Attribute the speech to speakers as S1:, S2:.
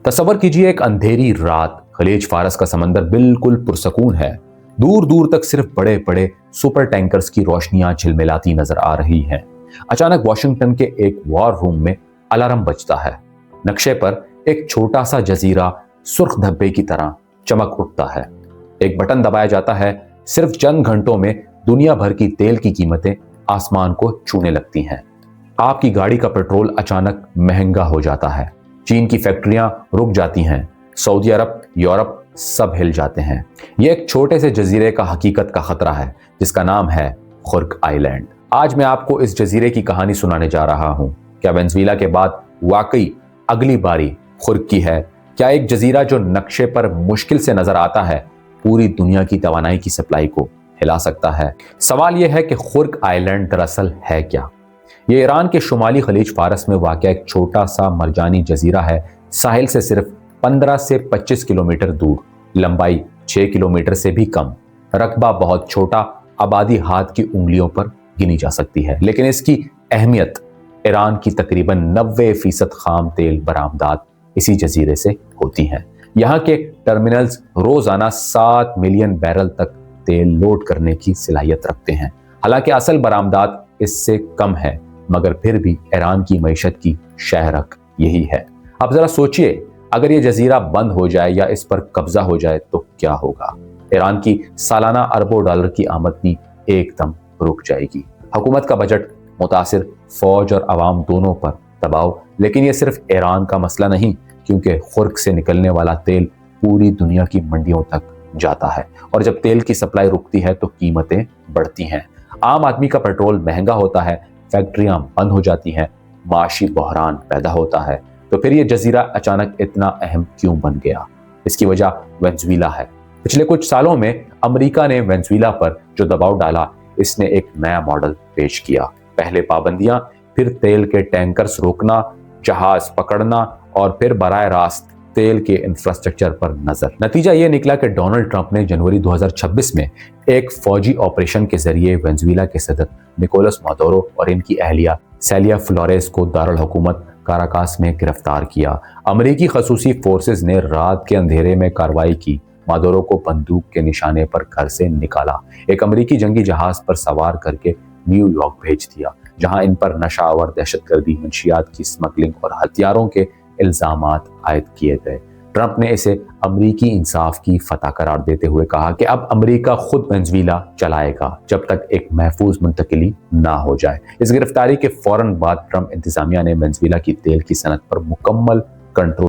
S1: تصور کیجئے ایک اندھیری رات، خلیج فارس کا سمندر بالکل پرسکون ہے، دور دور تک صرف بڑے بڑے سپر ٹینکرز کی روشنیاں جھلملاتی نظر آ رہی ہیں۔ اچانک واشنگٹن کے ایک وار روم میں الارم بجتا ہے۔ نقشے پر ایک چھوٹا سا جزیرہ سرخ دھبے کی طرح چمک اٹھتا ہے۔ ایک بٹن دبایا جاتا ہے، صرف چند گھنٹوں میں دنیا بھر کی تیل کی قیمتیں آسمان کو چھونے لگتی ہیں۔ آپ کی گاڑی کا پیٹرول اچانک مہنگا ہو جاتا ہے، چین کی فیکٹریاں رک جاتی ہیں، سعودی عرب، یورپ سب ہل جاتے ہیں۔ یہ ایک چھوٹے سے جزیرے کا حقیقت کا خطرہ ہے جس کا نام ہے خرق آئی لینڈ۔ آج میں آپ کو اس جزیرے کی کہانی سنانے جا رہا ہوں۔ کیا وینزویلا کے بعد واقعی اگلی باری خرق کی ہے؟ کیا ایک جزیرہ جو نقشے پر مشکل سے نظر آتا ہے پوری دنیا کی توانائی کی سپلائی کو ہلا سکتا ہے؟ سوال یہ ہے کہ خرق آئی لینڈ دراصل ہے کیا؟ یہ ایران کے شمالی خلیج فارس میں واقع ایک چھوٹا سا مرجانی جزیرہ ہے، ساحل سے صرف 15 سے 25 کلومیٹر دور، لمبائی 6 کلومیٹر سے بھی کم، رقبہ بہت چھوٹا، آبادی ہاتھ کی انگلیوں پر گنی جا سکتی ہے، لیکن اس کی اہمیت ایران کی تقریباً 90% خام تیل برآمدات اسی جزیرے سے ہوتی ہیں۔ یہاں کے ٹرمینلز روزانہ 7 ملین بیرل تک تیل لوڈ کرنے کی صلاحیت رکھتے ہیں۔ حالانکہ اصل برآمدات اس سے کم ہے، مگر پھر بھی ایران کی معیشت کی شہرک یہی ہے۔ اب ذرا سوچئے، اگر یہ جزیرہ بند ہو جائے یا اس پر قبضہ ہو جائے تو کیا ہوگا؟ ایران کی سالانہ اربوں ڈالر کی آمدنی ایک دم رک جائے گی، حکومت کا بجٹ متاثر، فوج اور عوام دونوں پر دباؤ۔ لیکن یہ صرف ایران کا مسئلہ نہیں، کیونکہ خرق سے نکلنے والا تیل پوری دنیا کی منڈیوں تک جاتا ہے، اور جب تیل کی سپلائی رکتی ہے تو قیمتیں بڑھتی ہیں، عام آدمی کا پیٹرول مہنگا ہوتا ہے، فیکٹریاں بند ہو جاتی ہیں، معاشی بحران پیدا ہوتا ہے۔ تو پھر یہ جزیرہ اچانک اتنا اہم کیوں بن گیا؟ اس کی وجہ وینزویلا ہے۔ پچھلے کچھ سالوں میں امریکہ نے وینزویلا پر جو دباؤ ڈالا، اس نے ایک نیا ماڈل پیش کیا۔ پہلے پابندیاں، پھر تیل کے ٹینکرز روکنا، جہاز پکڑنا، اور پھر براہ راست تیل کے انفراسٹرکچر پر نظر۔ نتیجہ یہ نکلا کہ ڈونلڈ ٹرمپ نے جنوری 2026 میں ایک فوجی آپریشن کے ذریعے وینزویلا کے صدر نکولس مادورو اور ان کی اہلیہ سیلیا فلوریس کو دارالحکومت کاراکاس میں گرفتار کیا۔ امریکی خصوصی فورسز نے رات کے اندھیرے میں کارروائی کی، مادورو کو بندوق کے نشانے پر گھر سے نکالا، ایک امریکی جنگی جہاز پر سوار کر کے نیو یارک بھیج دیا، جہاں ان پر نشہ آور، دہشت گردی، منشیات کی سمگلنگ اور ہتھیاروں کے الزامات عائد کیے گئے۔ ٹرمپ نے اسے امریکی انصاف کی فتح قرار دیتے ہوئے کہا کہ اب امریکہ خود وینزویلا چلائے گا جب تک ایک محفوظ منتقلی نہ ہو جائے۔ اس گرفتاری کے فوراً بعد ٹرمپ انتظامیہ نے وینزویلا کی تیل کی صنعت پر مکمل کنٹرول